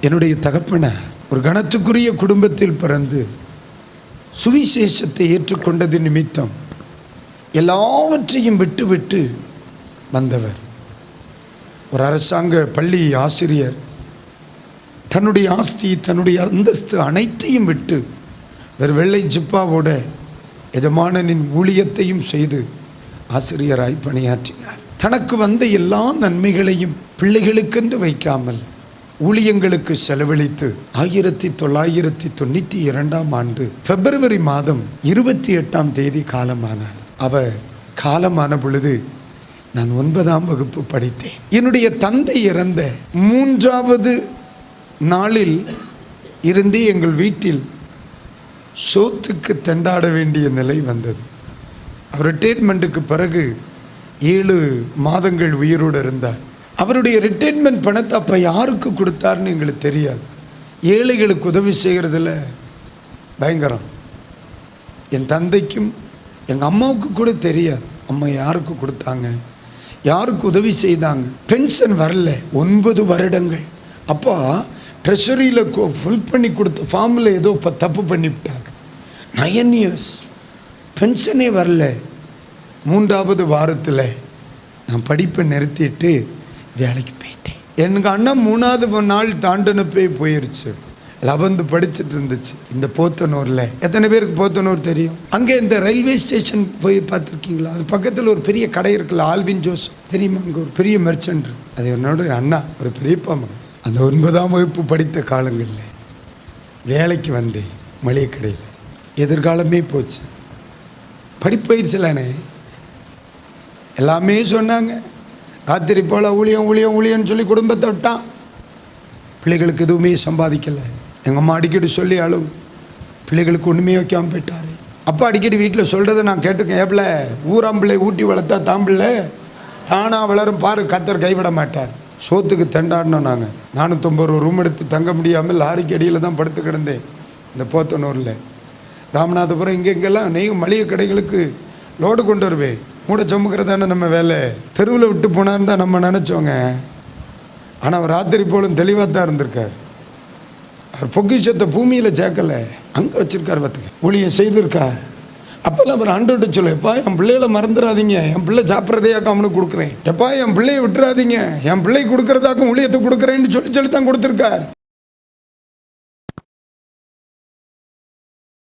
என்னுடைய தகப்பனார் ஒரு கனத்துக்குரிய குடும்பத்தில் பிறந்து சுவிசேஷத்தை ஏற்றுக்கொண்டது நிமித்தம் எல்லாவற்றையும் விட்டு விட்டு வந்தவர். ஒரு அரசாங்க பள்ளி ஆசிரியர் தன்னுடைய ஆஸ்தி, தன்னுடைய அந்தஸ்து அனைத்தையும் விட்டு வேறு வெள்ளை ஜிப்பாவோட எஜமானனின் ஊழியத்தையும் செய்து ஆசிரியராய் பணியாற்றினார். தனக்கு வந்த எல்லா நன்மைகளையும் பிள்ளைகளுக்கென்று வைக்காமல் ஊழியங்களுக்கு செலவழித்து 1992 பிப்ரவரி மாதம் 28 காலமானார். அவர் காலமான பொழுது நான் 9ஆம் வகுப்பு படித்தேன். என்னுடைய தந்தை இறந்த 3வது நாளில் இருந்தே எங்கள் வீட்டில் சோத்துக்கு திண்டாட வேண்டிய நிலை வந்தது. அவர் ரிட்டையர்மெண்ட்டுக்கு பிறகு 7 மாதங்கள் உயிரோடு இருந்தார். அவருடைய ரிட்டையர்மெண்ட் பணத்தை அப்போ யாருக்கு கொடுத்தாருன்னு எங்களுக்கு தெரியாது. ஏழைகளுக்கு உதவி செய்கிறதுல பயங்கரம். என் தந்தைக்கும் எங்கள் அம்மாவுக்கு கூட தெரியாது அம்மா யாருக்கு கொடுத்தாங்க, யாருக்கு உதவி செய்தாங்க. பென்ஷன் வரல 9 வருடங்கள். அப்போ ட்ரெஷரியில் ஃபில் பண்ணி கொடுத்த ஃபார்மில் ஏதோ தப்பு பண்ணிவிட்டாங்க. 9 இயர்ஸ் பென்ஷனே வரல. 3வது வாரத்தில் நான் படிப்பை நிறுத்திட்டு வேலைக்கு போயிட்டேன். எனக்கு அண்ணன் 3வது நாள் தாண்டனப்பே போயிடுச்சு. 11th படிச்சுட்டு இருந்துச்சு. இந்த போத்தனூரில் எத்தனை பேருக்கு போத்தனூர் தெரியும்? அங்கே இந்த ரயில்வே ஸ்டேஷன் போய் பார்த்துருக்கீங்களா? அது பக்கத்தில் ஒரு பெரிய கடை இருக்குல்ல, ஆல்வின் ஜோஸ் தெரியுமா? அங்கே ஒரு பெரிய மெர்ச்சன்ட். அது என்னோட அண்ணா, ஒரு பெரியப்பா மகன். அந்த 9ஆம் வகுப்பு படித்த காலங்களில் வேலைக்கு வந்தேன் மளிகை கடையில். எதிர்காலமே போச்சு. படிப்பயிற்சிலானே எல்லாமே சொன்னாங்க. ராத்திரி போல் ஊழியம் ஊழியம் ஊழியன்னு சொல்லி குடும்பத்தை விட்டான். பிள்ளைகளுக்கு எதுவுமே சம்பாதிக்கலை. எங்கள் அம்மா அடிக்கடி சொல்லி அழுவும். பிள்ளைகளுக்கு ஒன்றுமே வைக்காமல் போயிட்டார். அப்பா அடிக்கடி வீட்டில் சொல்கிறத நான் கேட்டிருக்கேன். ஏப்பில் ஊராம்பிள்ளை ஊட்டி வளர்த்தா தாம்பிள்ளை தானாக வளரும் பாரு, கத்தர் கைவிட மாட்டார். சோத்துக்கு திண்டாடினோம். நாங்கள் 450 ரூம் எடுத்து தங்க முடியாமல் லாரிக்கு அடியில் தான் படுத்து கிடந்தேன். இந்த போத்தனூரில் ராமநாதபுரம் இங்கெங்கெல்லாம் நீங்கள் மளிகை கடைகளுக்கு லோடு கொண்டு வருவேன். மூட சமுக்கிறதானே நம்ம வேலை. தெருவில் விட்டு போனான்னு தான் நம்ம நினச்சோங்க. ஆனால் அவர் ராத்திரி போலும் தெளிவாக தான் இருந்திருக்கார். அவர் பொக்கிஷத்தை பூமியில் சேர்க்கலை, அங்கே வச்சுருக்கார். பார்த்துக்க ஊழியம் செய்திருக்கார். அப்போல்லாம் அவர் ஆண்டவர்கிட்ட சொல்ல, எப்பா என் பிள்ளைகளை மறந்துடாதீங்க, என் பிள்ளை சாப்பிட்றதையாக்க அவனுக்கு கொடுக்குறேன், எப்பா என் பிள்ளையை விட்டுறாதீங்க, என் பிள்ளை கொடுக்குறதாக்கும் ஊழியத்தை கொடுக்குறேன்னு சொல்லி தான் கொடுத்துருக்கார்.